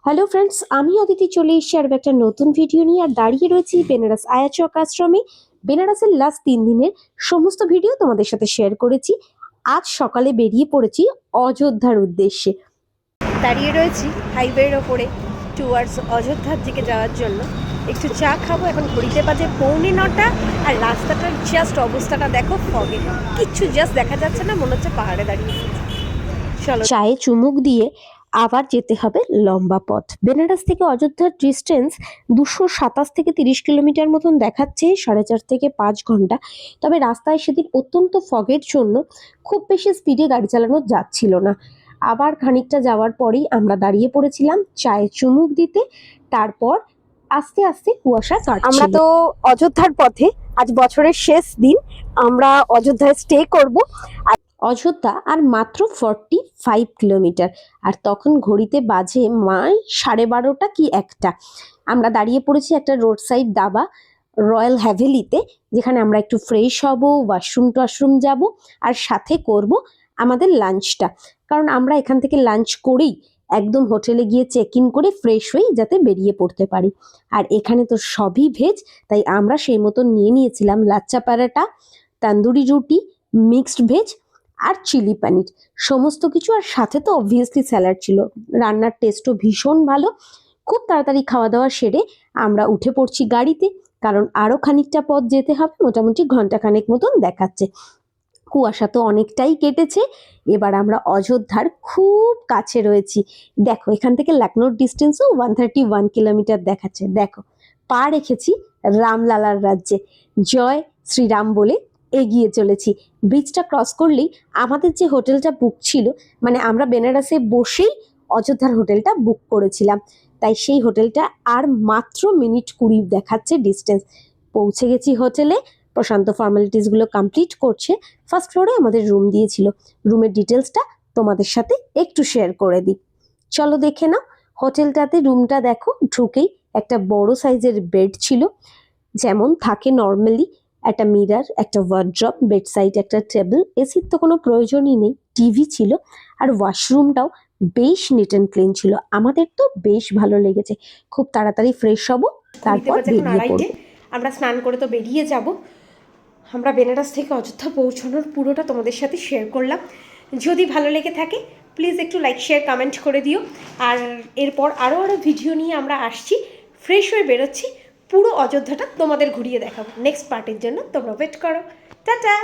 Hello friends, আমি অদিতি চলে এসেছি আর একটা নতুন ভিডিও নিয়ে। আর দাঁড়িয়ে রয়েছি বেনারস আয়া চক আশ্রমে। বেনারসের লাস্ট 3 দিনের সমস্ত ভিডিও তোমাদের সাথে শেয়ার করেছি। আজ সকালে বেরিয়ে পড়েছি অযোধ্যার উদ্দেশ্যে। দাঁড়িয়ে রয়েছি হাইওয়ের ওপরে টুয়ার্ডস অযোধ্যার দিকে যাওয়ার জন্য। একটু চা খাবো। এখন ঘড়িতে বাজে 9:45 আর রাস্তাটার জাস্ট অবস্থাটা দেখো, ফগে কিচ্ছু জাস্ট দেখা যাচ্ছে না, মনে হচ্ছে পাহাড়ে দাঁড়িয়ে। চলো, চায়ে চুমুক দিয়ে আবার যেতে হবে লম্বা পথ। বেনারস থেকে অযোধ্যার ডিস্টেন্স 227 থেকে 30 কিলোমিটার মতন দেখাচ্ছে, 4.5 থেকে 5 ঘন্টা। তবে রাস্তায় সেদিন অত্যন্ত ফগের জন্য খুব বেশি স্পিডে গাড়ি চালানো যাচ্ছিল না। আবার খানিকটা যাওয়ার পরেই আমরা দাঁড়িয়ে পড়েছিলাম চায়ে চুমুক দিতে। তারপর আস্তে আস্তে কুয়াশা কাটছিল। আমরা তো অযোধ্যার পথে, আজ বছরের শেষ দিন, আমরা অযোধ্যায় স্টে করব। অযোধ্যা আর মাত্র 45 কিলোমিটার। আর তখন ঘড়িতে বাজে 12:30 কি 1টা। আমরা দাঁড়িয়ে পড়েছি একটা রোড সাইড দাবা রয়্যাল হ্যাভেলিতে, যেখানে আমরা একটু ফ্রেশ হব, ওয়াশরুম যাব, আর সাথে করব আমাদের লাঞ্চটা। কারণ আমরা এখান থেকে লাঞ্চ করেই একদম হোটেলে গিয়ে চেক ইন করে ফ্রেশ হয়ে যাতে বেরিয়ে পড়তে পারি। আর এখানে তো সবই ভেজ, তাই আমরা সেই মতো নিয়ে নিয়েছিলাম লাচ্চা পরাটা, তন্দুরি রুটি, মিক্সড ভেজ আর চিলি পনির, সমস্ত কিছু। আর সাথে তো অবভিয়াসলি স্যালাড ছিল। রান্নার টেস্টও ভীষণ ভালো। খুব তাড়াতাড়ি খাওয়া দাওয়া সেরে আমরা উঠে পড়ছি গাড়িতে, কারণ আরও খানিকটা পথ যেতে হবে, মোটামুটি ঘন্টাখানেক মতন দেখাচ্ছে। কুয়াশা তো অনেকটাই কেটেছে। এবার আমরা অযোধ্যার খুব কাছে রয়েছি। দেখো, এখান থেকে লখনৌর ডিস্টেন্সও 131 কিলোমিটার দেখাচ্ছে। দেখো, পা রেখেছি রামলালার রাজ্যে। জয় শ্রীরাম বলে এগিয়ে চলেছি। ব্রিজটা ক্রস করলেই আমাদের যে হোটেলটা বুক ছিল, মানে আমরা বেনারসে বসেই অযোধ্যার হোটেলটা বুক করেছিলাম, তাই সেই হোটেলটা আর মাত্র মিনিট 20 দেখাচ্ছে ডিস্টেন্স। পৌঁছে গেছি হোটেলে। প্রশান্ত ফর্মালিটিসগুলো কমপ্লিট করছে। ফার্স্ট ফ্লোরে আমাদের রুম দিয়েছিল। রুমের ডিটেলসটা তোমাদের সাথে একটু শেয়ার করে দিই। চলো দেখে নাও হোটেলটাতে। রুমটা দেখো, ঢুকেই একটা বড় সাইজের বেড ছিল, যেমন থাকে নর্মালি। একটা মিরার, একটা ওয়ার্ড্রপ, বেড সাইড একটা টেবিল। এসির তো কোনো প্রয়োজনই নেই। টিভি ছিল। আর ওয়াশরুমটাও বেশ নিট অ্যান্ড ক্লিন ছিল। আমাদের তো বেশ ভালো লেগেছে। খুব তাড়াতাড়ি ফ্রেশ হব, তারপর বেরিয়ে পড়ব। আমরা স্নান করে তো বেরিয়ে যাব। আমরা বেনারস থেকে অযোধ্যা পৌঁছানোর পুরোটা তোমাদের সাথে শেয়ার করলাম। যদি ভালো লেগে থাকে প্লিজ একটু লাইক, শেয়ার, কমেন্ট করে দিও। আর এরপর আরও ভিডিও নিয়ে আমরা আসছি। ফ্রেশ হয়ে বেরোচ্ছি, পুরো অযোধ্যাটা তোমাদের ঘুরিয়ে দেখাবো। নেক্সট পার্টের জন্য তোমরা ওয়েট করো। টাটা।